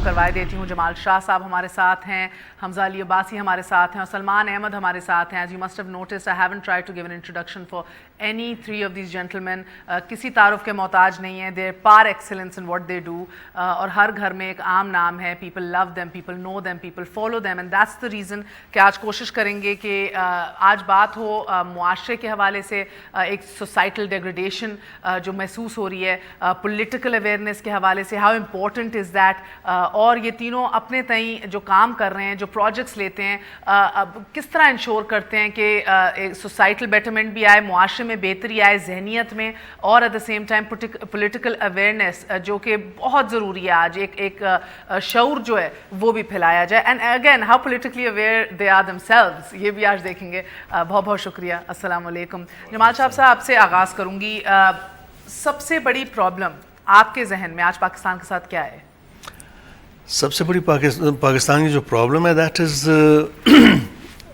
کروائے دیتی ہوں. جمال شاہ صاحب ہمارے ساتھ ہیں, حمزہ علی عباسی ہمارے ساتھ ہیں, اور سلمان احمد ہمارے ساتھ ہیں. As you must have noticed, I haven't tried to give an introduction for any three of these gentlemen. کسی تعارف کے محتاج نہیں ہیں. They're par excellence in what they do. اور ہر گھر میں ایک عام نام ہے. People love them, people know them, people follow them, and that's the reason کہ آج کوشش کریں گے کہ آج بات ہو معاشرے کے حوالے سے ایک سوسائٹل ڈیگریڈیشن جو محسوس ہو رہی ہے, پولیٹیکل اویئرنیس کے حوالے سے ہاؤ امپورٹنٹ از دیٹ, اور یہ تینوں اپنے تئیں جو کام کر رہے ہیں, جو پروجیکٹس لیتے ہیں, کس طرح انشور کرتے ہیں کہ سوسائٹل بیٹرمنٹ بھی آئے, معاشرے میں بہتری آئے ذہنیت میں, اور at the same time political awareness جو کہ بہت ضروری ہے آج, ایک شعور جو ہے وہ بھی پھیلایا جائے. And again how politically aware they are themselves, یہ بھی آج دیکھیں گے. بہت بہت شکریہ. السلام علیکم. جمال صاحب آپ سے آغاز کروں گی. سب سے بڑی پرابلم آپ کے ذہن میں آج پاکستان کے ساتھ کیا ہے؟ سب سے بڑی پاکستان کی جو پرابلم ہے دیٹ از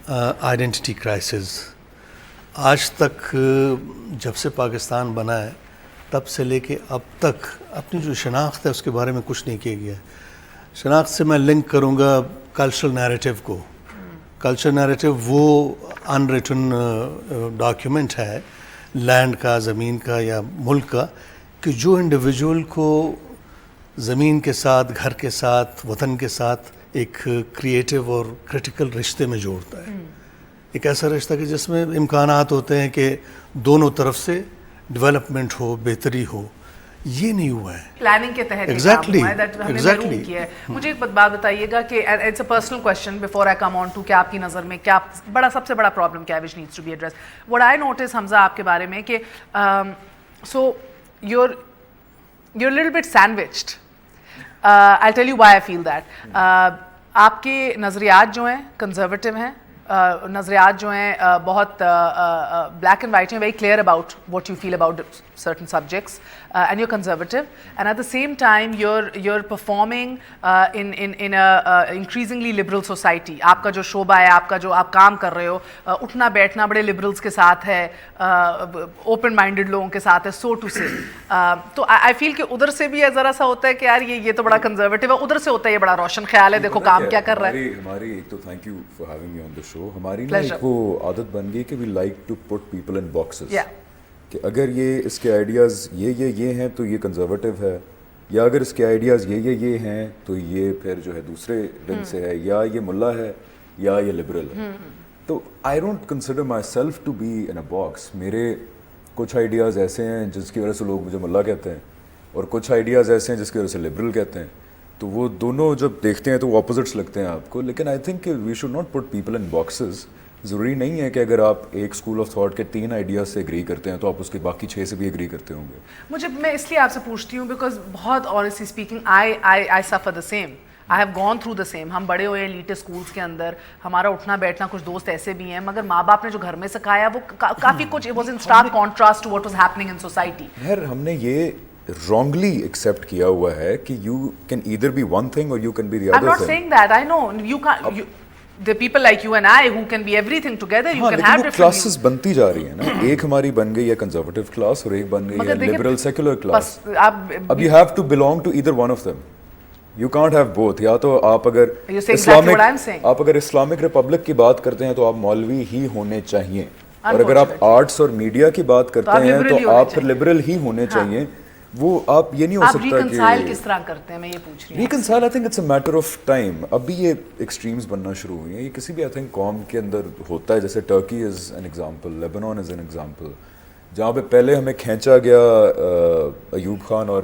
آئیڈینٹی کرائسس. آج تک جب سے پاکستان بنا ہے تب سے لے کے اب تک اپنی جو شناخت ہے اس کے بارے میں کچھ نہیں کیا گیا. شناخت سے میں لنک کروں گا کلچرل نیریٹو کو. کلچر نیریٹو وہ ان ریٹن ڈاکیومنٹ ہے لینڈ کا, زمین کا یا ملک کا, کہ جو انڈیویجول کو زمین کے ساتھ, گھر کے ساتھ, وطن کے ساتھ ایک کریٹیو اور کرٹیکل رشتے میں جوڑتا ہے. ایک ایسا رشتہ کہ جس میں امکانات ہوتے ہیں کہ دونوں طرف سے ڈیولپمنٹ ہو, بہتری ہو. یہ نہیں ہوا ہے. پلاننگ کے تحت ایگزیکٹلی. مجھے ایک بات بتائیے گا کہ it's a personal question before I come on to, کہ آپ کی نظر میں کیا سب سے بڑا پرابلم کیا ہے which needs to be addressed. What I notice حمزہ آپ کے بارے میں کہ so you're a little bit sandwiched. I'll tell you why I feel that. آپ کے نظریات جو ہیں کنزرویٹو ہیں, نظریات جو ہیں بہت black and white ہیں, very clear about what you feel about certain subjects, and you're conservative, and at the same time you're performing in a increasingly liberal society. آپ کا جو شعبہ ہے, آپ کا جو آپ کام کر رہے ہو, اٹھنا بیٹھنا بڑے liberals کے ساتھ ہے, open minded لوگوں کے ساتھ ہے, so to say. تو I feel کہ ادھر سے بھی ذرا سا ہوتا ہے کہ یار یہ تو بڑا conservative ہے, ادھر سے ہوتا ہے یہ بڑا روشن خیال ہے, دیکھو کام کیا کر رہا ہے. ہماری ایک تو thank you for having me on the show. ہماری نا ایک وہ عادت بن گئی کہ we like to put people in boxes. کہ اگر یہ اس کے آئیڈیاز یہ ہیں تو یہ کنزرویٹو ہے, یا اگر اس کے آئیڈیاز یہ ہیں تو یہ پھر جو ہے دوسرے ونگ سے ہے, یا یہ ملا ہے یا یہ لبرل ہے. تو I don't consider myself to be in a box. میرے کچھ آئیڈیاز ایسے ہیں جس کی وجہ سے لوگ مجھے ملا کہتے ہیں, اور کچھ آئیڈیاز ایسے ہیں جس کی وجہ سے لبرل کہتے ہیں. تو وہ دونوں جب دیکھتے ہیں تو وہ اپوزٹس لگتے ہیں آپ کو. لیکن آئی تھنک کہ we should not put people in boxes. ضروری نہیں ہے کہ اگر آپ ایک اسکول آف تھاٹ کے 3 آئیڈیاز سے اگری کرتے ہیں تو آپ اس کے باقی 6 سے بھی اگری کرتے ہوں گے. میں اس لیے آپ سے پوچھتی ہوں بیکاز بہت honestly speaking I suffer the same. I have gone through the same. ہم بڑے ہوئے ایلیٹ اسکولس کے اندر, ہمارا اٹھنا بیٹھنا, کچھ دوست ایسے بھی ہیں, مگر ماں باپ نے جو گھر میں سکھایا وہ کافی کچھ it was in stark contrast to what was happening in society. خیر ہم نے یہ wrongly accept کیا ہوا ہے کہ you can either be one thing or you can be the other thing. I'm not saying that. I know you can't. The people like you and I who can be everything together, you can have different classes بنتی جا رہی ہیں نا. ایک ہماری بن گئی ہے conservative class اور ایک بن گئی ہے لبرل سیکولر کلاس. اب you have to belong to either one of them. You can't have both. یا تو آپ اگر اسلامک ریپبلک کی بات کرتے ہیں تو آپ مولوی ہی ہونے چاہیے, اور اگر آپ آرٹس اور میڈیا کی بات کرتے ہیں تو آپ پھر لبرل ہی ہونے چاہیے. وہ آپ یہ نہیں ہو سکتا کہ ریکنسائل کس طرح کرتے ہیں, میں یہ پوچھ رہی ہوں. Reconcile I think it's a matter of time. ابھی یہ ایکسٹریمز بننا شروع ہوئی ہیں. یہ کسی بھی آئی تھنک قوم کے اندر ہوتا ہے, جیسے Turkey is an example, Lebanon is an example, جہاں پہ پہلے ہمیں کھینچا گیا ایوب خان, اور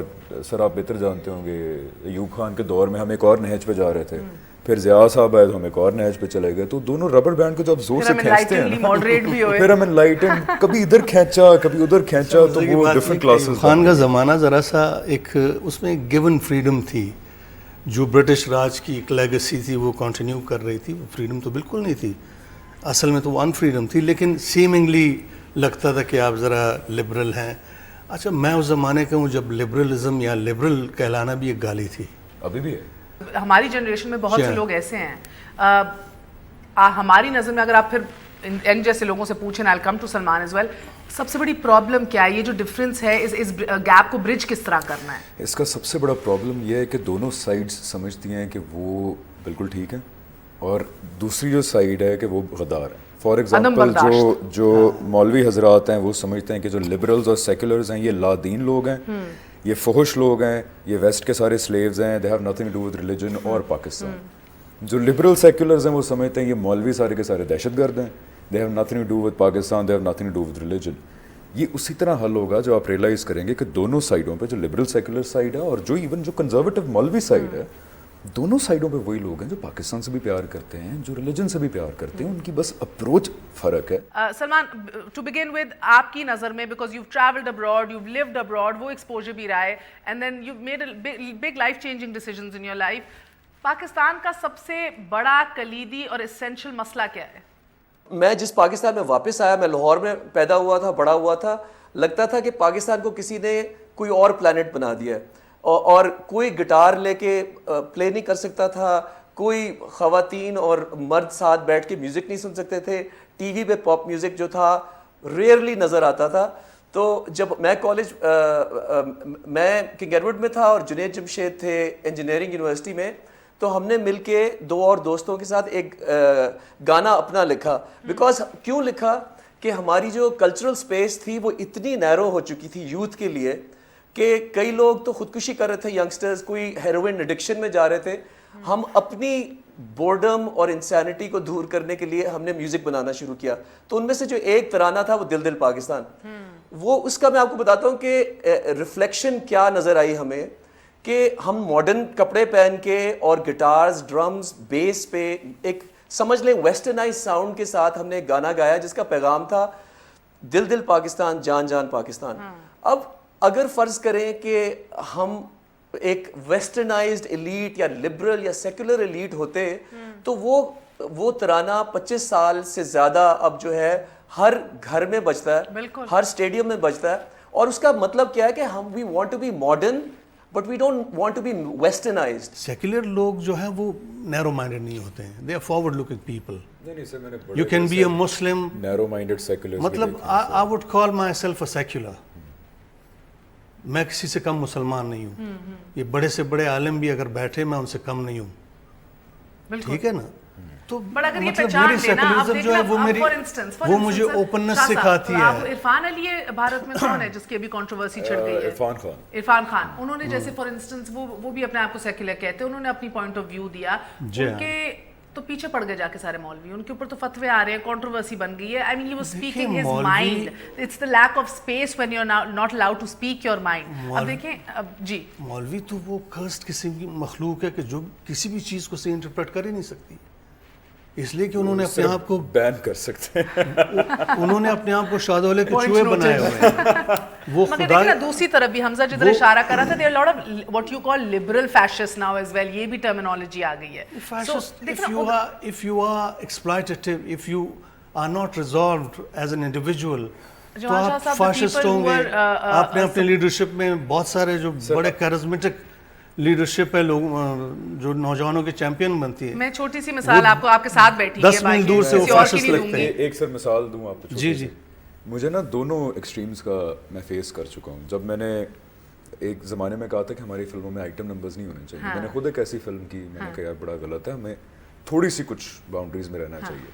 سر آپ بہتر جانتے ہوں گے ایوب خان کے دور میں ہم ایک اور نہج پہ جا رہے تھے, پھر ضیاء صاحب آئے تو ہم ایک اور نہج پہ چلے گئے. تو دونوں ربر بینڈ کو جب زور سے کھینچتے ہیں پھر ہم انلائٹن, کبھی ادھر کھینچا کبھی ادھر کھینچا, تو وہ ڈفرنٹ کلاسز. خان کا زمانہ ذرا سا ایک اس میں ایک گیون فریڈم تھی جو برٹش راج کی ایک لیگسی تھی وہ کنٹینیو کر رہی تھی. وہ فریڈم تو بالکل نہیں تھی, اصل میں تو وہ ان فریڈم تھی, لیکن سیمنگلی لگتا تھا کہ آپ ذرا لبرل ہیں. اچھا میں اس زمانے کا ہوں جب لبرلزم یا لبرل کہلانا بھی ایک گالی تھی. ابھی بھی ہے. ہماری جنریشن میں بہت سے لوگ ایسے ہیں, ہماری نظر میں اگر آپ پھر ان جیسے لوگوں سے پوچھیں, I'll come to Salman as well, سب سے بڑی پرابلم کیا ہے, یہ جو ڈفرینس ہے اس گیپ کو برج کس طرح کرنا ہے؟ اس کا سب سے بڑا پرابلم یہ ہے کہ دونوں سائڈز سمجھتی ہیں کہ وہ بالکل ٹھیک ہیں اور دوسری جو سائڈ ہے کہ وہ غدار ہے. فار ایگزامپل جو مولوی حضرات ہیں وہ سمجھتے ہیں کہ جو لبرلز اور سیکولرز ہیں یہ لادین لوگ ہیں, یہ فحش لوگ ہیں, یہ ویسٹ کے سارے سلیوز ہیں, they have nothing to do with religion اور پاکستان. جو لبرل سیکولرز ہیں وہ سمجھتے ہیں یہ مولوی سارے کے سارے دہشت گرد ہیں, they have nothing to do with Pakistan, they have nothing to do with religion. یہ اسی طرح حل ہوگا جو آپ ریئلائز کریں گے کہ دونوں سائڈوں پہ جو لبرل سیکولر سائڈ ہے اور جو ایون جو کنزرویٹو مولوی سائڈ ہے, دونوں سائڈوں پہ وہی لوگ ہیں جو پاکستان سے بھی پیار کرتے ہیں, جو ریلیجن سے بھی پیار کرتے ہیں, ان کی بس اپروچ فرق ہے. سلمان, ٹو بگن ود, آپ کی نظر میں, because you travelled abroad, you lived abroad, وہ ایکسپوجر بھی رہا ہے, and then you made big life changing decisions in your life. Pakistan کا سب سے بڑا کلیدی اور اسینشل مسئلہ کیا ہے؟ میں جس پاکستان میں واپس آیا, میں لاہور میں پیدا ہوا تھا, بڑا ہوا تھا, لگتا تھا کہ پاکستان کو کسی نے کوئی اور پلانٹ بنا دیا ہے, اور کوئی گٹار لے کے پلے نہیں کر سکتا تھا, کوئی خواتین اور مرد ساتھ بیٹھ کے میوزک نہیں سن سکتے تھے, ٹی وی پہ پاپ میوزک جو تھا ریئرلی نظر آتا تھا. تو جب میں کالج, میں کنگ ایڈورڈ میں تھا اور جنید جمشید تھے انجینئرنگ یونیورسٹی میں, تو ہم نے مل کے دو اور دوستوں کے ساتھ ایک گانا اپنا لکھا. بیکاز کیوں لکھا کہ ہماری جو کلچرل سپیس تھی وہ اتنی نیرو ہو چکی تھی یوتھ کے لیے کہ کئی لوگ تو خودکشی کر رہے تھے, ینگسٹرز کوئی ہیروئن ایڈکشن میں جا رہے تھے. ہم اپنی بورڈم اور انسینٹی کو دور کرنے کے لیے ہم نے میوزک بنانا شروع کیا. تو ان میں سے جو ایک ترانہ تھا وہ دل دل پاکستان, وہ اس کا میں آپ کو بتاتا ہوں کہ ریفلیکشن کیا نظر آئی ہمیں, کہ ہم ماڈرن کپڑے پہن کے اور گٹارز, ڈرمز, بیس پہ ایک سمجھ لیں ویسٹرنائز ساؤنڈ کے ساتھ ہم نے ایک گانا گایا جس کا پیغام تھا دل دل پاکستان, جان جان پاکستان. اب اگر فرض کریں کہ ہم ایک ویسٹرنائزڈ ایلیٹ یا لبرل یا سیکولر ایلیٹ ہوتے تو وہ ترانہ 25 سال سے زیادہ اب جو ہے ہر گھر میں بجتا ہے, ہر اسٹیڈیم میں بجتا ہے. اور اس کا مطلب کیا ہے کہ ہم we want to be modern but we don't want to be westernized. Secular لوگ جو ہیں وہ نیرو مائنڈڈ نہیں ہوتے ہیں, they are forward looking people. You can be a Muslim narrow minded secular, مطلب I would call myself a secular. میں کسی سے کم مسلمان نہیں ہوں. یہ بڑے سے بڑے عالم بھی اگر بیٹھے میں ان سے کم نہیں ہوں, ٹھیک ہے نا. تو مطلب میری سیکولرزم جو ہے وہ مجھے اوپننس سکھاتی ہے. عرفان علی بھارت میں کون ہے جس کی ابھی کنٹروورسی چھڑ گئی ہے؟ عرفان خان. انہوں نے جیسے فار انسٹنس وہ بھی اپنے آپ کو سیکولر کہتے ہیں, انہوں نے اپنی پوائنٹ آف ویو دیا, ان کے تو پیچھے پڑ گئے جا کے سارے مولوی, ان کے اوپر تو فتوے آ رہے ہیں, کنٹروورسی بن گئی ہے. I mean he was speaking his mind, it's the lack of space when you are not allowed to speak your mind. اب دیکھیں جی, مولوی تو وہ کرسڈ قسم کی مخلوق ہے کہ جو کسی بھی چیز کو صحیح انٹرپریٹ کر ہی نہیں سکتی, اس لیے کہ انہوں نے اپنے آپ کو بین کر سکتے ہیں. انہوں نے اپنے آپ کو شادولے کے چوہے بنائے ہوئے ہیں. وہ مگر دیکھیں نا دوسری طرف بھی حمزہ جدھر اشارہ کر رہا تھا, there are a lot of what you call liberal fascists now as well, یہ بھی ٹرمینالوجی آ گئی ہے. if you are exploitative, if you are not resolved as an individual, تو آپ فاشسٹ ہوں گے. آپ نے اپنے لیڈرشپ میں بہت سارے جو بڑے کیرزمیٹک لیڈرشپ ہے لوگ جو نوجوانوں کے چیمپئن بنتی ہے. میں چھوٹی سی مثال آپ کو, آپ کے ساتھ بیٹھی ہے 10 میل دور سے وہ فاشسٹ لگتے ہیں. ایک سر مثال دوں آپ کو. جی جی, مجھے نا دونوں ایکسٹریمز کا میں فیس کر چکا ہوں. جب میں نے ایک زمانے میں کہا تھا کہ ہماری فلموں میں آئٹم نمبرز نہیں ہونے چاہیے, میں نے خود ایک ایسی فلم کی, میں نے کہا یار بڑا غلط ہے, ہمیں تھوڑی سی کچھ باؤنڈریز میں رہنا چاہیے.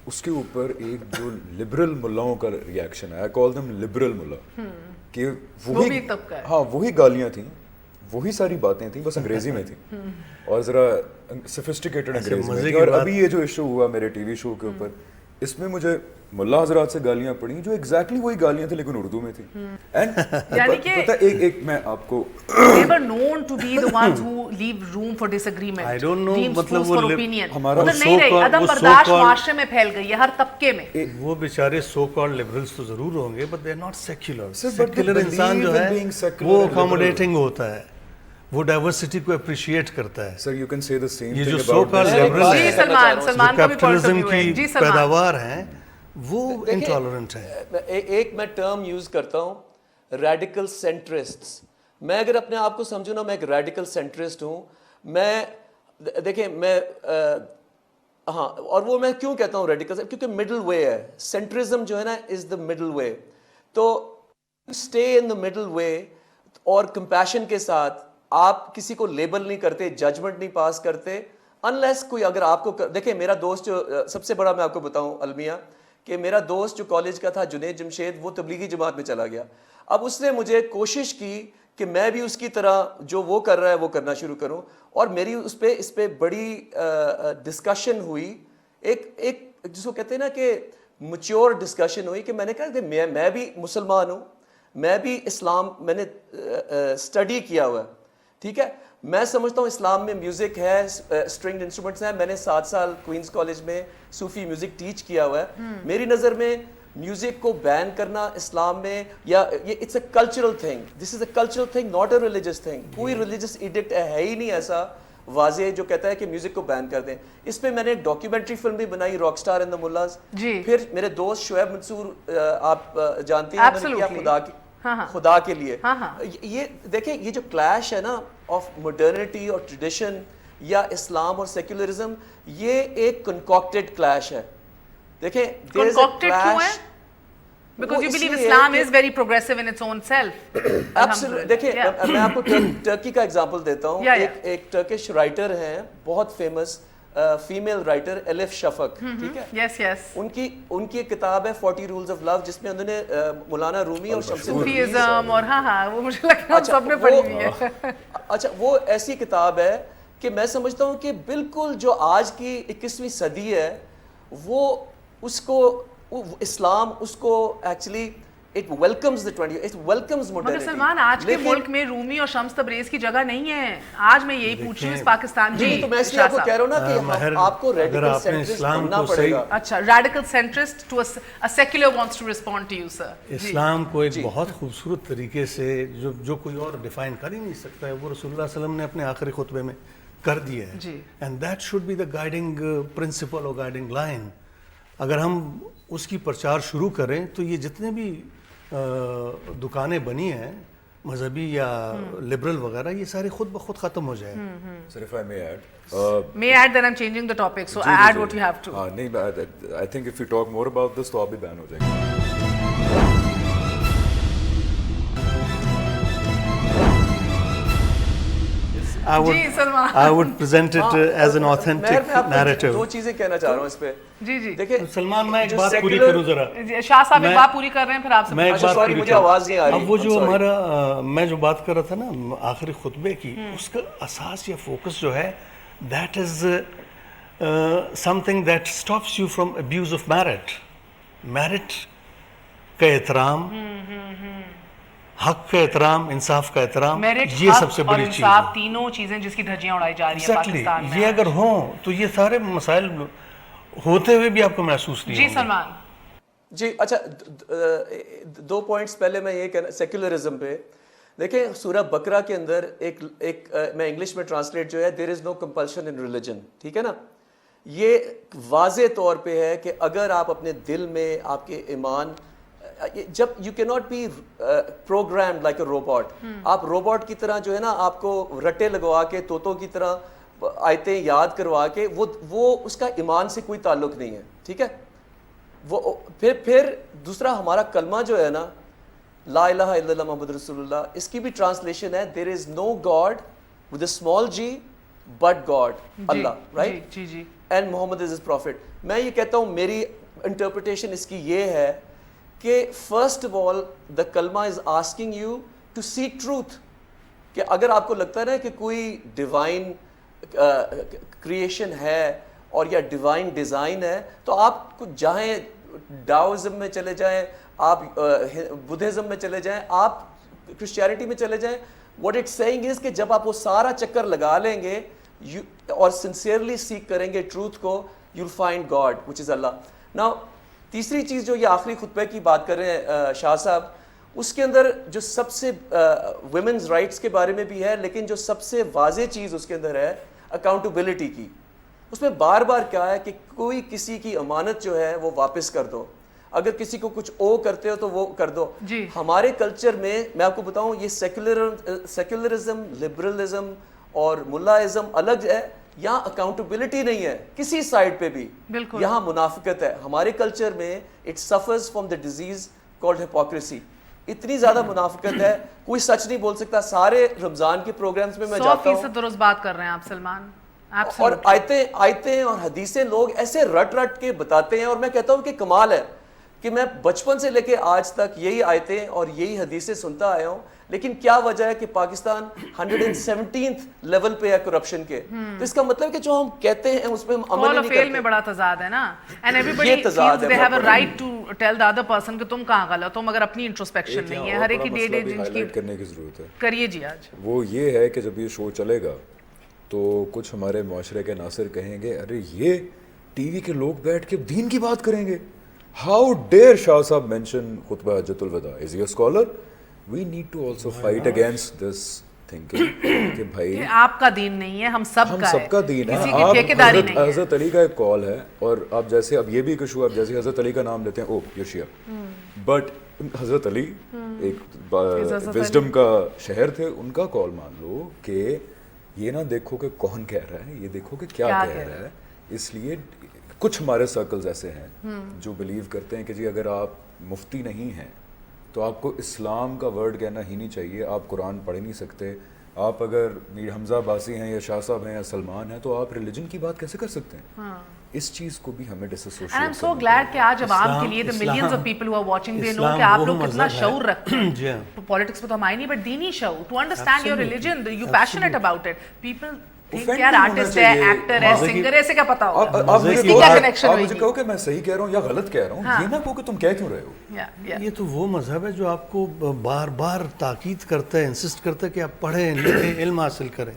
اس کے اوپر ایک جو لبرل ملاؤں کا ریئیکشن ہے, آئی کال دم لبرل ملا, کہ وہی ہاں وہی گالیاں تھیں, وہی ساری باتیں تھیں, بس انگریزی میں تھیں اور ذرا سفسٹیکیٹڈ انگریزی میں. اور ابھی یہ جو ایشو ہوا میرے ٹی وی شو کے اوپر, اس میں مجھے ملا حضرات سے گالیاں پڑیں جو ایگزیکٹلی وہی گالیاں تھیں لیکن اردو میں تھیں. اینڈ پتہ ایک میں آپ کو they were known to be the ones who leave room for disagreement. I don't know, مطلب وہ ہمارا نہیں رہی, عدم برداشت معاشرے میں پھیل گئی ہے ہر طبقے میں. وہ بیچارے سو کالڈ لبرلز تو ضرور ہوں گے, but they are not secular. Secular انسان جو ہے وہ اکوموڈیٹنگ ہوتا ہے, وہ ڈائیورسٹی کو اپریشیٹ کرتا ہے. Sir you can say the same یہ thing جو سو کالڈ لبرل ہیں, سلمان کو بھی کیپٹلزم کی پیداوار ہیں, وہ انٹالرنٹ ہیں. ایک میں ٹرم یوز کرتا ہوں, ریڈیکل سینٹرسٹس. میں اگر اپنے آپ کو سمجھوں نا, میں ایک ریڈیکل سینٹرسٹ ہوں. میں دیکھیں, میں ہاں, اور وہ میں کیوں کہتا ہوں ریڈیکل, کیونکہ مڈل وے ہے. سینٹرزم جو ہے نا از دا مڈل وے. تو stay in the middle way اور کمپیشن کے ساتھ آپ کسی کو لیبل نہیں کرتے, ججمنٹ نہیں پاس کرتے, انلیس کوئی اگر آپ کو دیکھیں. میرا دوست جو سب سے بڑا میں آپ کو بتاؤں المیہ, کہ میرا دوست جو کالج کا تھا جنید جمشید, وہ تبلیغی جماعت میں چلا گیا. اب اس نے مجھے کوشش کی کہ میں بھی اس کی طرح جو وہ کر رہا ہے وہ کرنا شروع کروں, اور میری اس پہ بڑی ڈسکشن ہوئی, ایک جس کو کہتے ہیں نا کہ میچور ڈسکشن ہوئی, کہ میں نے کہا کہ میں بھی مسلمان ہوں, میں بھی اسلام میں نے اسٹڈی کیا ہوا ہے, ٹھیک ہے. میں سمجھتا ہوں اسلام میں میوزک ہے, اسٹرنگڈ انسٹرومنٹس ہیں. میں نے 7 سال کوئنس کالج میں صوفی میوزک ٹیچ کیا ہوا ہے. میری نظر میں میوزک کو بین کرنا اسلام میں, یا یہ it's a cultural thing, this is a cultural thing, not a religious thing. کوئی ریلیجس ایڈکٹ ہے ہی نہیں ایسا واضح جو کہتا ہے کہ میوزک کو بین کر دیں. اس پہ میں نے ڈاکیومنٹری فلم بھی بنائی, rock star and the mills. پھر میرے دوست شعیب منصور آپ جانتی ہیں, میں نے کیا خدا کے لیے. یہ دیکھیں, یہ جو کلیش ہے نا آف ماڈرنٹی اور ٹریڈیشن یا اسلام اور سیکولرزم, یہ ایک کنکاکٹڈ کلیش ہے. دیکھیں کنکاکٹڈ کیوں ہے؟ Because you believe Islam is very progressive in its own self. Absolutely. دیکھیں میں آپ کو ٹرکی کا ایگزامپل دیتا ہوں. ایک ٹرکش رائٹر ہیں بہت فیمس فیمیل رائٹر, ایلف شفق, ٹھیک ہے. یس یس. ان کی ایک کتاب ہے 40 رولز آف لو, جس میں انہوں نے مولانا رومی اور شمس صوفیزم اور ہاں وہ مجھے لگتا ہے سب نے پڑھی ہوئی ہے. اچھا, وہ ایسی کتاب ہے کہ میں سمجھتا ہوں کہ بالکل جو آج کی 21ویں صدی ہے, وہ اس کو اسلام اس کو actually it welcomes the 20, it welcomes modernity. مگر سلمان آج کے ملک میں رومی اور شمس تبریز کی جگہ نہیں ہے. آج میں یہی پوچھ رہی ہوں اس پاکستان. جی تو میں اس لیے آپ کو کہہ رہا ہوں نا کہ آپ کو ریڈیکل سینٹرسٹ بننا پڑے گا. اچھا, radical centrist to a secular wants to respond to you sir. اسلام کو ایک بہت خوبصورت طریقے سے جو کوئی اور ڈیفائن کر ہی نہیں سکتا ہے, وہ رسول اللہ علیہ وسلم نے اپنے آخری خطبے میں کر دیا ہے. And that should be the guiding principle اور گائیڈنگ لائن. اگر ہم اس کی پرچار شروع کریں تو یہ جتنے بھی دکانیں بنی ہیں مذہبی یا لبرل وغیرہ, یہ سارے خود بخود ختم ہو جائیں. Sir, if I may add. May I add that I'm changing the topic, so add what you have to. نہیں, I think if we talk more about this تو آپ بھی بین ہو جائیں گے. I would present it as an authentic narrative. دو چیزیں کہنا چاہ رہا ہوں اس پہ. جی جی دیکھیں سلمان, میں ایک بات پوری کروں ذرا. شاہ صاحب ایک بات پوری کر رہے ہیں پھر آپ سے. میں ایک بات پوری مجھے آواز نہیں آ رہی. اب وہ جو ہمارا میں جو بات کر رہا تھا نا آخری خطبے کی, اس کا اساس یا فوکس جو ہے, that is something that stops you from abuse of merit. merit کا احترام, حق کا احترام, انصاف کا احترام, یہ سب سے بڑی چیز ہے. تینوں چیزیں جس کی دھجیاں اڑائی جا رہی ہیں پاکستان میں, یہ اگر ہوں تو یہ سارے مسائل ہوتے ہوئے بھی آپ کو محسوس نہیں. جی سلمان. جی اچھا, 2 پوائنٹس پہلے میں یہ کہنا سیکولرزم پہ. دیکھیں سورہ بقرہ کے اندر ایک میں انگلش میں ٹرانسلیٹ جو ہے, there is no compulsion in religion, ٹھیک ہے نا. یہ واضح طور پہ ہے کہ اگر آپ اپنے دل میں آپ کے ایمان, جب یو کی not be programmed like a robot. آپ روبوٹ کی طرح جو ہے نا, آپ کو رٹے لگوا کے طوطوں کی طرح آیتیں یاد کروا کے, وہ اس کا ایمان سے کوئی تعلق نہیں ہے, ٹھیک ہے. وہ پھر دوسرا ہمارا کلمہ جو ہے نا, لا الہ الا اللہ محمد رسول اللہ, اس کی بھی ٹرانسلیشن ہے there is no god with a small g but God, Allah, right, جی جی, and Muhammad is his prophet. میں یہ کہتا ہوں, میری انٹرپریٹیشن اس کی یہ ہے کہ فرسٹ آف آل دا کلمہ is asking you to seek truth. کہ اگر آپ کو لگتا ہے نا کہ کوئی ڈیوائن کریشن ہے اور یا ڈیوائن ڈیزائن ہے, تو آپ جائیں ڈاؤزم میں چلے جائیں, آپ بدھزم میں چلے جائیں, آپ کرسچینٹی میں چلے جائیں. واٹ اٹ سیئنگ از کہ جب آپ وہ سارا چکر لگا لیں گے اور سنسیئرلی سیک کریں گے ٹروتھ کو, you will find God which is Allah. Now تیسری چیز جو یہ آخری خطبے کی بات کر رہے ہیں شاہ صاحب, اس کے اندر جو سب سے ویمنز رائٹس کے بارے میں بھی ہے, لیکن جو سب سے واضح چیز اس کے اندر ہے اکاؤنٹیبلٹی کی. اس میں بار بار کیا ہے کہ کوئی کسی کی امانت جو ہے وہ واپس کر دو, اگر کسی کو کچھ او کرتے ہو تو وہ کر دو. ہمارے کلچر میں آپ کو بتاؤں, یہ سیکولرزم, لبرلزم اور ملاازم الگ ہے, یہاں اکاؤنٹیبلٹی نہیں ہے کسی سائڈ پہ بھی, یہاں منافقت ہے. ہمارے کلچر میں it suffers from the disease called hypocrisy. اتنی زیادہ منافقت ہے, کوئی سچ نہیں بول سکتا. سارے رمضان کے پروگرامز میں جاتا ہوں, 100% درست بات کر رہے ہیں آپ سلمان. اور آیتیں اور حدیثیں لوگ ایسے رٹ کے بتاتے ہیں, اور میں کہتا ہوں کہ کمال ہے کہ میں بچپن سے لے کے آج تک یہی آیتیں اور یہی حدیثیں سنتا آیا ہوں, لیکن کیا وجہ ہے کہ پاکستان 117th لیول پہ ہے کرپشن کے. تو اس کا مطلب کہ جو ہم کہتے ہیں اس پہ ہم عمل نہیں کرتے. میں بڑا تضاد ہے نا, and everybody feels they have a right to tell the other person کہ تم کہاں غلط ہو, مگر اپنی انٹروسپیکشن نہیں ہے. ہر ایک کی ڈے کی کرنے کی ضرورت ہے. کریے جی. آج وہ یہ ہے کہ جب یہ شو چلے گا تو کچھ ہمارے معاشرے کے ناصر کہیں گے ارے یہ ٹی وی کے لوگ بیٹھ کے دین کی بات کریں گے. ہاؤ ڈیئر شاہ صاحب مینشن خطبہ حجۃ الوداع. Is he a scholar? We need to also fight against this thinking کہ بھائی آپ کا دین نہیں ہے, ہم سب کا دین ہے. آپ حضرت علی کا ایک کال ہے, اور آپ جیسے اب یہ بھی ایک ایشو ہے, آپ جیسے حضرت علی کا نام لیتے ہیں, او یہ شیعہ, بٹ حضرت علی ایک وزڈم کا شہر تھے, ان کا کال مان لو کہ یہ نہ دیکھو کہ کون کہہ رہا ہے, یہ دیکھو کہ کیا کہہ رہا ہے. اس لیے کچھ ہمارے سرکلز ایسے ہیں جو بلیو کرتے ہیں کہ جی اگر آپ مفتی نہیں ہیں تو آپ کو اسلام کا ورڈ کہنا ہی نہیں چاہیے, آپ قرآن پڑھ ہی نہیں سکتے. آپ اگر میر حمزہ عباسی ہیں یا شاہ صاحب ہیں یا سلمان ہیں تو آپ ریلیجن کی بات کیسے کر سکتے ہیں؟ اس چیز کو بھی ہمیں ڈس ایسوشیٹ کرنا ہے. I'm so glad کہ آج عوام کے لیے the millions of people who are watching they know کہ آپ لوگ کتنا شعور رکھتے ہیں. پالیٹکس پہ تو ہم آئے نہیں, بٹ دینی شعور, to understand your religion, you passionate about it. People think یار آرٹسٹ ہے, ایکٹر ہے, سنگر ہے, اسے کیا پتا ہوگا. آپ مجھے کہو کہ میں صحیح کہہ رہا ہوں یا غلط کہہ رہا ہوں, یہ نہ کہو کہ تم کہہ کیوں رہے ہو. یہ تو وہ مذہب ہے جو آپ کو بار بار تاکید کرتا ہے, انسسٹ کرتا ہے کہ آپ پڑھیں, لکھیں, علم حاصل کریں.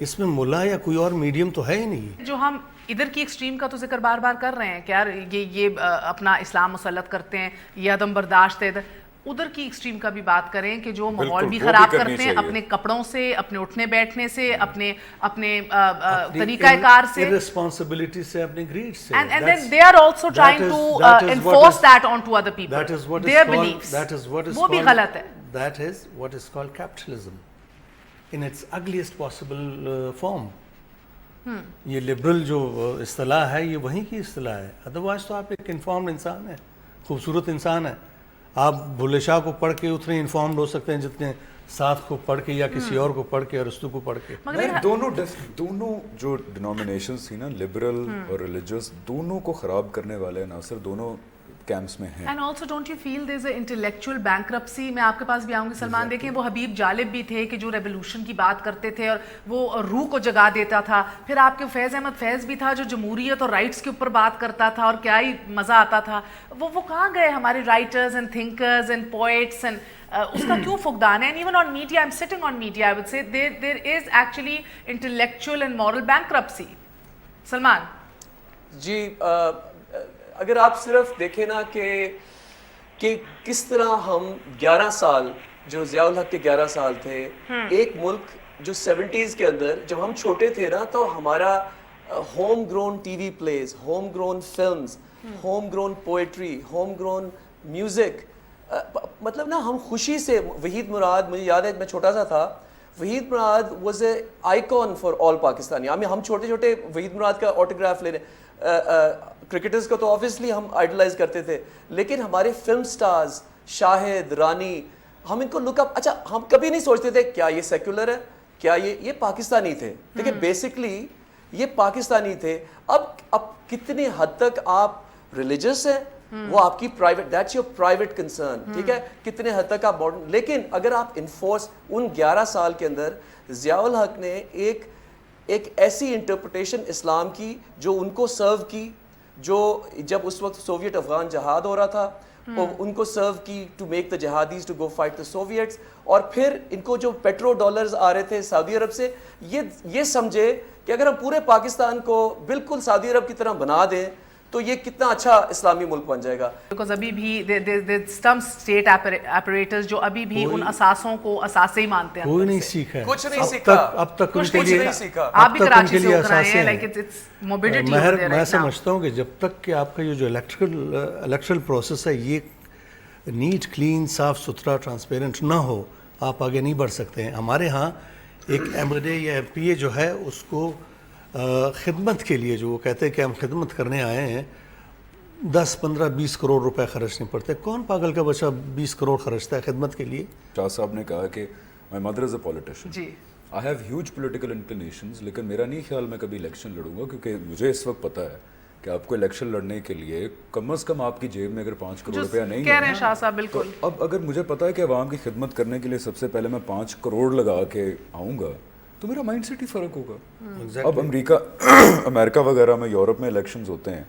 اس میں ملا یا کوئی اور میڈیم تو ہے ہی نہیں. جو ہم ادھر کی ایکسٹریم کا تو ذکر بار بار کر رہے ہیں کہ یار یہ اپنا اسلام مسلط کرتے ہیں, یہ عدم برداشت ہے, ادھر کی ایکسٹریم کا بھی بات کریں کہ جو ماحول بھی خراب کرتے ہیں اپنے کپڑوں سے, اپنے اٹھنے بیٹھنے سے, اپنے طریقہ کار سے, irresponsibility سے, اپنے greed سے. And then they are also trying to enforce that onto other people. That is what their is called, beliefs. that is what is وہ بھی غلط ہے. That is what is called capitalism in its ugliest possible form. یہ liberal جو اصطلاح ہے یہ وہیں کی اصطلاح ہے. ادروائز تو آپ ایک انفارمڈ انسان ہیں, خوبصورت انسان ہیں. آپ بھلے شاہ کو پڑھ کے اتنے انفارمڈ ہو سکتے ہیں جتنے ساتھ کو پڑھ کے یا کسی اور کو پڑھ کے, ارسطو کو پڑھ کے. دونوں جو ڈینومینیشنز تھی نا, لبرل اور ریلیجس, دونوں کو خراب کرنے والے عناصر دونوں کیمپس میں ہیں. And also don't you feel there is a intellectual bankruptcy. میں آپ کے پاس بھی آؤں گی سلمان. دیکھیں وہ حبیب جالب بھی تھے کہ جو ریولیوشن کی بات کرتے تھے اور وہ روح کو جگا دیتا تھا. پھر آپ کے فیض احمد فیض بھی تھا جو جمہوریت اور رائٹس کے اوپر بات کرتا تھا, اور کیا ہی مزہ آتا تھا. وہ کہاں گئے ہمارے writers and thinkers and poets, and اس کا کیوں فقدان ہے؟ And even on media, I am sitting on media, I would say there is actually intellectual and moral bankruptcy. Salman ji, اگر آپ صرف دیکھیں نا کہ کس طرح ہم 11 سال, جو ضیاء الحق کے 11 سال تھے, ایک ملک جو 70s کے اندر جب ہم چھوٹے تھے نا, تو ہمارا home grown T V please, home grown films, home grown poetry, home grown music, مطلب نا ہم خوشی سے. وحید مراد, مجھے یاد ہے میں چھوٹا سا تھا, Waheed Murad was a icon for all Pakistani. ہم چھوٹے چھوٹے وحید مراد کا آٹوگراف لینے, کرکٹرز کو تو آبویسلی ہم آئیڈلائز کرتے تھے, لیکن ہمارے فلم سٹارز شاہد, رانی, ہم ان کو لک اپ. اچھا, ہم کبھی نہیں سوچتے تھے کیا یہ سیکولر ہے, کیا یہ پاکستانی تھے. دیکھیں بیسکلی یہ پاکستانی تھے. اب کتنی حد تک آپ ریلیجس ہیں وہ آپ کی private, that's your private concern, ٹھیک ہے, کتنے حد تک آپ ماڈرن. لیکن اگر آپ انفورس, ان 11 سال کے اندر ضیاء الحق نے ایک ایسی انٹرپریٹیشن اسلام کی جو ان کو سرو کی, جو جب اس وقت سوویٹ افغان جہاد ہو رہا تھا, ان کو سرو کی to make the jihadis to go fight the Soviets. اور پھر ان کو جو پیٹرو ڈالرز آ رہے تھے سعودی عرب سے, یہ سمجھے کہ اگر ہم پورے پاکستان کو بالکل سعودی عرب کی طرح بنا دیں تو یہ کتنا اچھا اسلامی ملک بن جائے گا. بیکاز ابھی بھی سم اسٹیٹ ایپریٹس جو ابھی بھی ان اساسوں کو اساسے ہی مانتے ہیں. کوئی نہیں سیکھا ہے, کچھ نہیں سیکھا اب تک کچھ نہیں سیکھا. آپ بھی کراچی سے ہو رہے ہیں, لائک اٹس موبیڈٹی. میں سمجھتا ہوں کہ جب تک کہ آپ کا یہ جو الیکٹرل پروسیس ہے یہ نیٹ, کلین, صاف ستھرا, ٹرانسپیرنٹ نہ ہو, آپ آگے نہیں بڑھ سکتے ہیں. ہمارے ہاں ایک ایم ایل اے یا ایم پی اے جو ہے اس کو خدمت کے لیے جو وہ کہتے ہیں کہ ہم خدمت کرنے آئے ہیں 10, 15, 20 کروڑ روپے خرچنے پڑتے. کون پاگل کا بچہ 20 کروڑ خرچتا ہے خدمت کے لیے؟ شاہ صاحب نے کہا کہ my mother is a politician. جی I have huge political inclinations, لیکن میرا نہیں خیال میں کبھی الیکشن لڑوں گا, کیونکہ مجھے اس وقت پتہ ہے کہ آپ کو الیکشن لڑنے کے لیے کم از کم آپ کی جیب میں اگر 5 کروڑ روپیہ نہیں کہہ رہے ہیں شاہ صاحب بالکل. اب اگر مجھے پتا ہے کہ عوام کی خدمت کرنے کے لیے سب سے پہلے میں 5 کروڑ لگا کے آؤں گا تو میرا مائنڈ سیٹ ہی فرق ہوگا. اب امریکہ وغیرہ میں, یورپ میں الیکشنز ہوتے ہیں,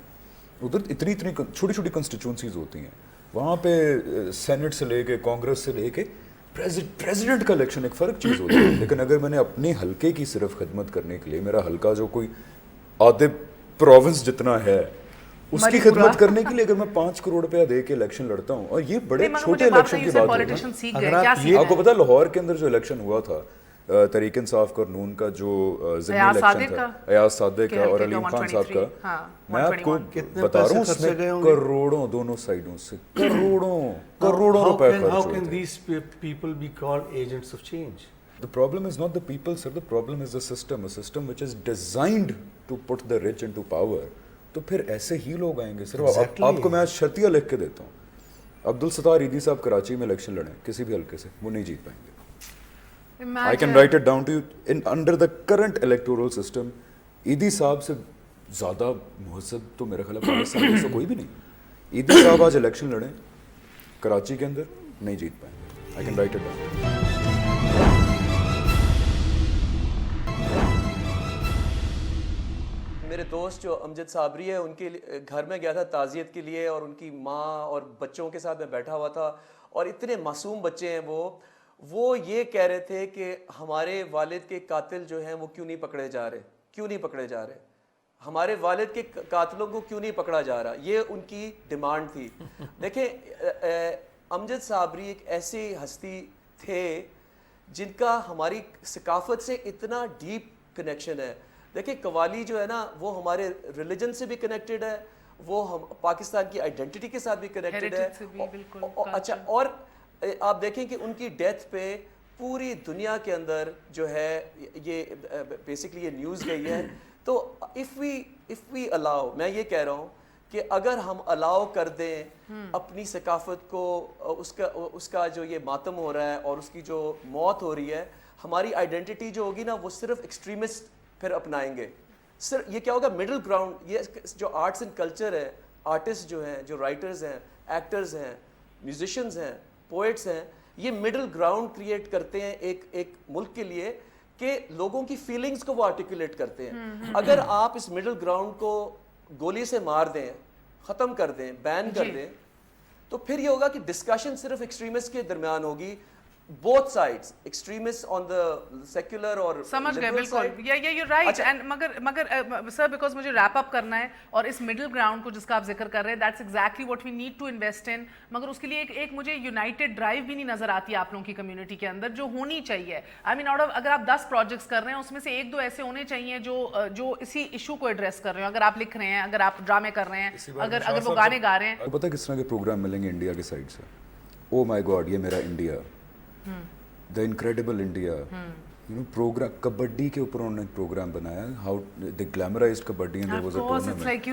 ادھر اتنی چھوٹی چھوٹی کنسٹیچوئنسیز ہوتی ہیں, وہاں پہ سینٹ سے لے کے کانگریس سے لے کے پریزیڈنٹ کا الیکشن ایک فرق چیز ہوتی ہے. لیکن اگر میں نے اپنے حلقے کی صرف خدمت کرنے کے لیے, میرا حلقہ جو کوئی آدھے پروونس جتنا ہے اس کی خدمت کرنے کے لیے اگر میں 5 کروڑ روپیہ دے کے الیکشن لڑتا ہوں, اور یہ بڑے چھوٹے الیکشن کی بات ہے. آپ کو پتا لاہور کے اندر جو الیکشن ہوا تھا تحریک انصاف اور نون کا, جو ضمنی الیکشن تھا ایاز صادق کا اور علیم خان صاحب کا, میں آپ کو بتا رہا ہوں اس میں کروڑوں دونوں سائڈوں سے کروڑوں روپے خرچ ہوئے تھے. The problem is not the people, sir. The problem is the system. A system which is designed to put the rich into power. تو پھر ایسے ہی لوگ آئیں گے. صرف آپ کو میں آج شرطیہ لکھ کے دیتا ہوں, عبدالستار ایدھی صاحب کراچی میں الیکشن لڑیں کسی بھی حلقے سے, وہ نہیں جیت پائیں گے. I can write it down to you. Under the current electoral system, Edhi صاحب سے زیادہ مہذب تو میرا خیال ہے پاکستان میں سے کوئی بھی نہیں. ایدھی صاحب آج الیکشن لڑیں کراچی کے اندر, نہیں جیت پائیں گے. I can write it down. میرے دوست جو امجد صابری ہے, ان کے گھر میں گیا تھا تعزیت کے لیے, اور ان کی ماں اور بچوں کے ساتھ میں بیٹھا ہوا تھا, اور اتنے معصوم بچے ہیں وہ یہ کہہ رہے تھے کہ ہمارے والد کے قاتل جو ہیں وہ کیوں نہیں پکڑے جا رہے, ہمارے والد کے قاتلوں کو کیوں نہیں پکڑا جا رہا, یہ ان کی ڈیمانڈ تھی. دیکھیں امجد صابری ایک ایسی ہستی تھے جن کا ہماری ثقافت سے اتنا ڈیپ کنیکشن ہے. دیکھیں قوالی جو ہے نا وہ ہمارے ریلیجن سے بھی کنیکٹڈ ہے, وہ ہم پاکستان کی آئیڈینٹی کے ساتھ بھی کنیکٹڈ ہے. اچھا, اور آپ دیکھیں کہ ان کی ڈیتھ پہ پوری دنیا کے اندر جو ہے یہ بیسکلی یہ نیوز گئی ہے. تو اف وی الاؤ, میں یہ کہہ رہا ہوں کہ اگر ہم الاؤ کر دیں اپنی ثقافت کو, اس کا جو یہ ماتم ہو رہا ہے اور اس کی جو موت ہو رہی ہے, ہماری آئیڈینٹی جو ہوگی نا وہ صرف ایکسٹریمسٹ پھر اپنائیں گے. سر یہ کیا ہوگا, مڈل گراؤنڈ, یہ جو آرٹس اینڈ کلچر ہے, آرٹسٹ جو ہیں, جو رائٹرز ہیں, ایکٹرز ہیں, میوزیشنز ہیں, پوئٹس ہیں, یہ مڈل گراؤنڈ کریٹ کرتے ہیں ایک ملک کے لیے کہ لوگوں کی فیلنگز کو وہ آرٹیکولیٹ کرتے ہیں. اگر آپ اس مڈل گراؤنڈ کو گولی سے مار دیں, ختم کر دیں, بین کر دیں, تو پھر یہ ہوگا کہ ڈسکشن صرف ایکسٹریمسٹ کے درمیان ہوگی, both sides, extremists on the secular اور سمجھ گئے بالکل. you're right. and مگر sir because مجھے wrap up کرنا ہے, اور اس middle ground کو جس کا آپ ذکر کر رہے ہیں that's exactly what we need to invest in. مگر اس کے لیے ایک مجھے united drive بھی نہیں نظر آتی آپ لوگوں کی کمیونٹی کے اندر جو ہونی چاہیے. I mean out of اگر آپ 10 projects کر رہے ہیں اس میں سے 1-2 ایسے ہونے چاہیے جو اسی ایشو کو ایڈریس کر رہے ہیں. اگر آپ لکھ رہے ہیں, اگر آپ ڈرامے کر رہے ہیں, اگر وہ گانے گا رہے ہیں. پتہ کس طرح کے پروگرام ملیں گے انڈیا کی سائڈ سے, او مائی گاڈ یہ میرا India, The Incredible India, programme kabaddi کے اوپر انہوں نے پروگرام بنایا, how they glamorized kabaddi and there was a tournament.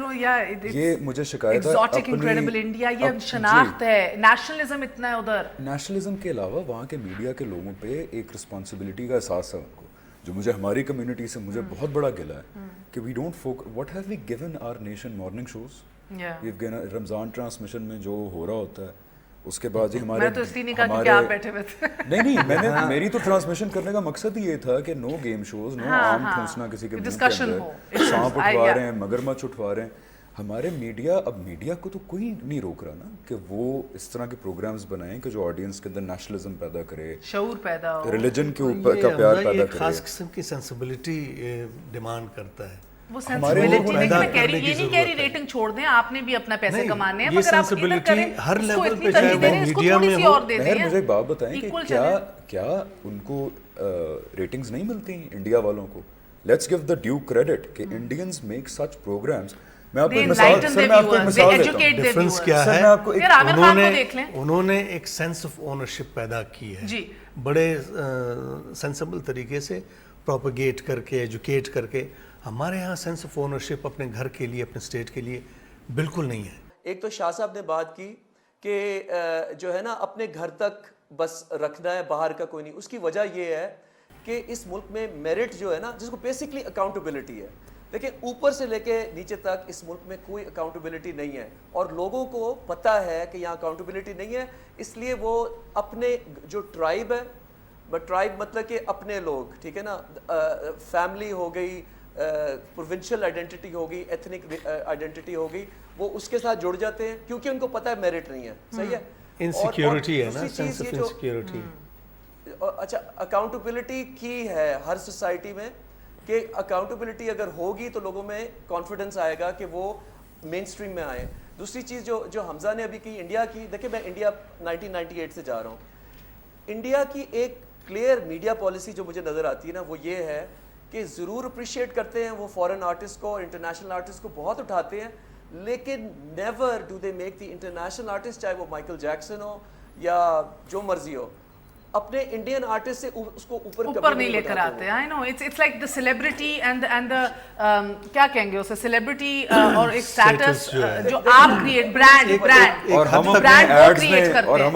یہ مجھے شکایت ہے exotic incredible India, یہ شناخت ہے, نیشنلزم اتنا ہے ادھر. نیشنلزم کے علاوہ وہاں کے میڈیا کے لوگوں پہ ایک رسپانسبلٹی کا احساس ہے ان کو, جو مجھے ہماری کمیونٹی سے مجھے بہت بڑا گلا ہے کہ we don't focus. What have we given our nation? Morning shows. We've given Ramzan transmission میں جو ہو رہا ہوتا ہے, اس کے بعد ہمارے میں تو اس لیے نہیں کہا کہ آپ بیٹھے ہوئے تھے. نہیں میں نے میری تو ٹرانسمیشن کرنے کا مقصد ہی یہ تھا کہ نو گیم شوز, نو عام ٹھونسنا کسی کے منہ کے اندر, سانپ اٹھوا رہے ہیں, مگرمچھ اٹھوا رہے ہیں. ہمارے میڈیا, اب میڈیا کو تو کوئی نہیں روک رہا نا کہ وہ اس طرح کے پروگرامز بنائیں کہ جو آڈینس کے اندر نیشنلزم پیدا کرے, شعور پیدا ہو, ریلیجن کے اوپر کا پیار پیدا کرے. خاص قسم کی سینسبلٹی ڈیمانڈ کرتا ہے. وہ سینسبلٹی میں یہ نہیں کہہ رہی ریٹنگ چھوڑ دیں, آپ نے بھی اپنا پیسے کمانے ہیں, مگر آپ ادھر کریں ہر لیول پہ چاہے وہ میڈیا میں ہو. مجھے ایک بات بتائیں کہ کیا ان کو ریٹنگز نہیں ملتی انڈیا والوں کو؟ Let's give the due credit کہ انڈینز میک سچ پروگرامز. میں آپ کو ایک مثال دیتا ہوں. ڈفرنس کیا ہے, انہوں نے ایک سینس آف اونرشپ پیدا کی ہے, بڑے سینسبل طریقے سے پروپیگیٹ کر کے, ایجوکیٹ کر کے. ہمارے یہاں سینس آف اونرشپ اپنے گھر کے لیے اپنے اسٹیٹ کے لیے بالکل نہیں ہے. ایک تو شاہ صاحب نے بات کی کہ جو ہے نا اپنے گھر تک بس رکھنا ہے, باہر کا کوئی نہیں. اس کی وجہ یہ ہے کہ اس ملک میں میرٹ جو ہے نا, جس کو بیسکلی اکاؤنٹیبلٹی ہے, دیکھیں اوپر سے لے کے نیچے تک اس ملک میں کوئی اکاؤنٹیبلٹی نہیں ہے, اور لوگوں کو پتہ ہے کہ یہاں اکاؤنٹیبلٹی نہیں ہے, اس لیے وہ اپنے جو ٹرائب ہے, ٹرائب مطلب کہ اپنے لوگ, ٹھیک ہے نا, فیملی ہو گئی, پروونشل آئیڈینٹی ہوگی, ایتھنک آئیڈینٹی ہوگی, وہ اس کے ساتھ جڑ جاتے ہیں کیونکہ ان کو پتہ ہے میرٹ نہیں ہے. صحیح ہے, انسیکیورٹی ہے نا, سینس آف انسیکیورٹی. اچھا, اکاؤنٹیبلٹی کی ہے ہر سوسائٹی میں کہ اکاؤنٹیبلٹی اگر ہوگی تو لوگوں میں کانفیڈنس آئے گا کہ وہ مین سٹریم میں آئیں. دوسری چیز جو حمزہ نے ابھی کی انڈیا کی, دیکھیں میں انڈیا 1998 سے جا رہا ہوں, انڈیا کی ایک کلیئر میڈیا پالیسی جو مجھے نظر آتی ہے نا, وہ یہ ہے کہ ضرور اپریشیٹ کرتے ہیں وہ فورن آرٹسٹ کو, انٹرنیشنل آرٹسٹ کو بہت اٹھاتے ہیں, لیکن never do they make the international artist, چاہے وہ مائیکل جیکسن ہو یا جو مرضی ہو, اپنے انڈین آرٹسٹ سے اس کو اوپر نہیں لے کر آتے. I know it's like the celebrity and کیا کہیں گے اسے, سیلیبریٹی اور ایک اسٹیٹس جو آپ کریٹ, برانڈ اور ہم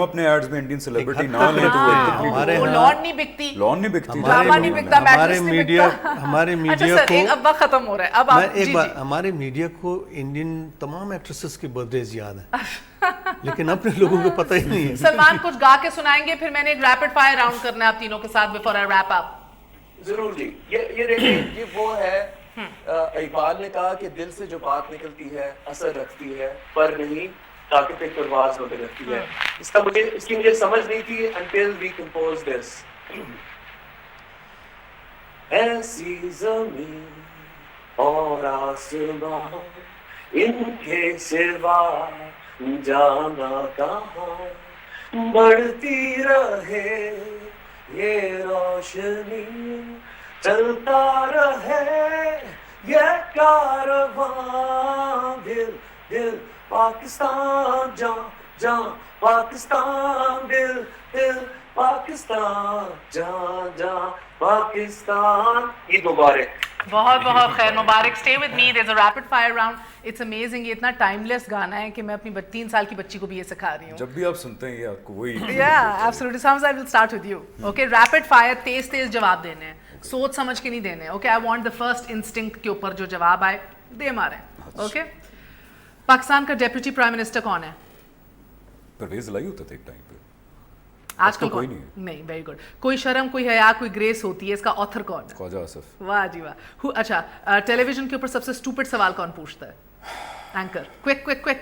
اپنے ایڈز میں انڈین سیلیبریٹی نہ لیں تو وہ لان نہیں بکتی, ڈرامہ نہیں بکتا, میٹرس نہیں بکتا. ہمارے میڈیا کو اب وقت ختم ہو رہا ہے. اب آپ ایک بات, ہمارے میڈیا کو انڈین تمام ایکٹریسز کی برتھ ڈیز یاد ہیں, لیکن اپنے لوگوں کو پتہ ہی نہیں ہے. سلمان کچھ گا کے سنائیں گے, پھر میں نے ایک ریپڈ فائر راؤنڈ کرنا ہے آپ تینوں کے ساتھ بفور آئی ریپ اپ. ضرور جی. یہ دیکھیں, یہ وہ ہے, اقبال نے کہا کہ دل سے جو بات نکلتی ہے اثر رکھتی ہے, پر نہیں طاقت پرواز ہو کے رکھتی ہے. اس کی مجھے سمجھ نہیں تھی until we composed this. ایسی زمین اور آسمان ان کے سوا جانا کہاں, بڑھتی رہے یہ روشنی, چلتا رہے یہ کارواں, دل دل پاکستان, جان جان پاکستان, دل دل پاکستان, جان جان پاکستان. عید مبارک. بہت بہت خیر مبارک. Stay with me, there is a rapid fire round. It's amazing, یہ اتنا ٹائم لیس گانا ہے کہ میں اپنی 3 سال کی بچی کو بھی یہ سکھا رہی ہوں. جب بھی آپ سنتے ہیں یہ آپ کو وہی. Yeah, absolutely. Sometimes I will start with you. Okay, rapid fire, تیز جواب دینے ہیں, سوچ سمجھ کے نہیں دینے. Okay, I want the first instinct کے اوپر جو جواب آئے دے مارے. Okay, پاکستان کا ڈیپٹی پرائم منسٹر کون ہے؟ پرویز الہی ہوتا تھا ایک ٹائم پہ, آج کل کوئی نہیں. Very good. کوئی شرم, کوئی حیا, کوئی گریس ہوتی ہے, اس کا آتھر کون ہے؟ خواجہ آصف. واہ جی واہ. اچھا, ٹیلی ویژن کے اوپر سب سے اسٹوپڈ سوال کون پوچھتا ہے؟ Anchor. Quick quick quick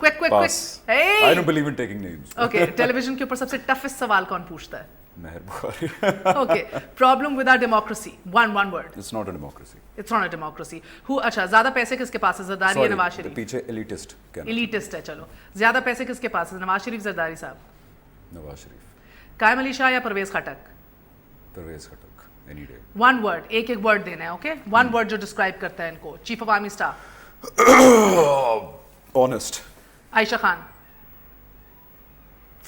quick quick quick. I don't believe in taking names. Okay, television کے اوپر سب سے ٹفسٹ سوال کون پوچھتا ہے؟ Mehr Bukhari. Okay, problem with our democracy, one word. It's not a democracy. It's not a democracy. اچھا, زیادہ پیسے کس کے پاس ہے, زرداری یا نواز شریف؟ پیچھے ایلیٹسٹ. ایلیٹسٹ ہے. چلو, زیادہ پیسے کس کے پاس ہے, نواز شریف زرداری صاحب؟ نواز شریف. قائم علی شاہ یا Pervez Khattak? Pervez Khattak. Any day. One word, ایک ورڈ دینا ہے. اوکے, one word جو ڈسکرائب کرتا ہے ان کو. Chief of army staff? Honest. Ayesha Khan?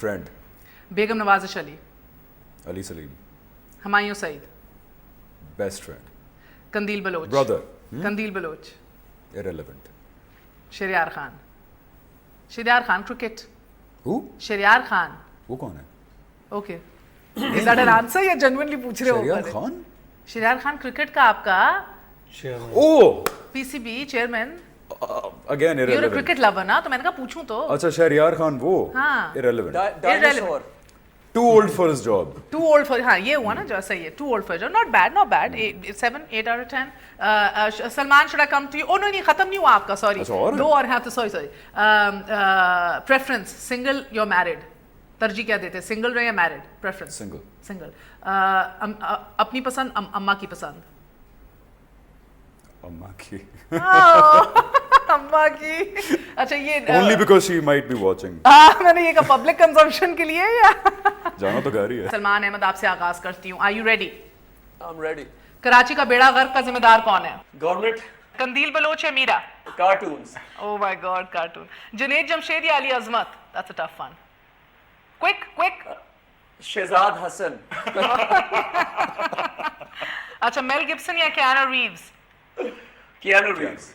Friend. Begum Nawazish Ali? Ali Saleem. Humayun Saeed? Best friend. Qandeel Baloch? Brother. Qandeel Baloch? Irrelevant. Shehryar Khan? Shehryar Khan cricket? Who? Shehryar Khan. وہ کون ہے؟ Okay, is that an answer یا جنوینلی پوچھ رہے ہو؟ شریار خان. شریار خان کرکٹ کا آپ کا او P C B chairman. Again you are cricket lover نا, تو میں نے کہا پوچھوں تو. اچھا, شہریار خان وہ. ہاں, irrelevant. Too old for his job. Too old for, ہاں یہ ہوا نا جو صحیح ہے, too old for his job. Not bad, not bad. 7-8 out of 10. Salman, should I come to you? Oh no, نہیں ختم نہیں ہوا آپ کا, sorry. دو اور ہیں تو sorry. Preference, single یا married? ترجیح کیا دیتے, سنگل رہے یا میرڈ؟ Preference single. اپنی پسند, اماں کی پسند؟ اماں کی. اماں کی. اچھا, یہ only because she might be watching. میں نے یہ کہا پبلک کنزمپشن کے لیے یا جانا تو گھر ہی ہے. سلمان احمد, آپ سے آغاز کرتی ہوں. Are you ready? I'm ready. Karachi کا بیڑا غرق کا ذمہ دار کون ہے؟ گورنمنٹ. قندیل بلوچ یا میرا؟ Cartoons. Oh my God, cartoon. Junaid Jamshed یا علی عظمت؟ That's a tough one. Quick. Shahzad حسن. اچھا, میل گبسن یا Keanu ریوز؟ Keanu Reeves.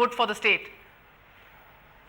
Good for the state.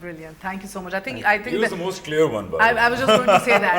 Brilliant. Thank you so much. I think He was the most clear one. I was just going to say that.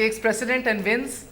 takes precedent and wins.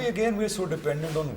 We again we are so dependent on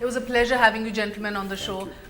It was a pleasure having you gentlemen on the show.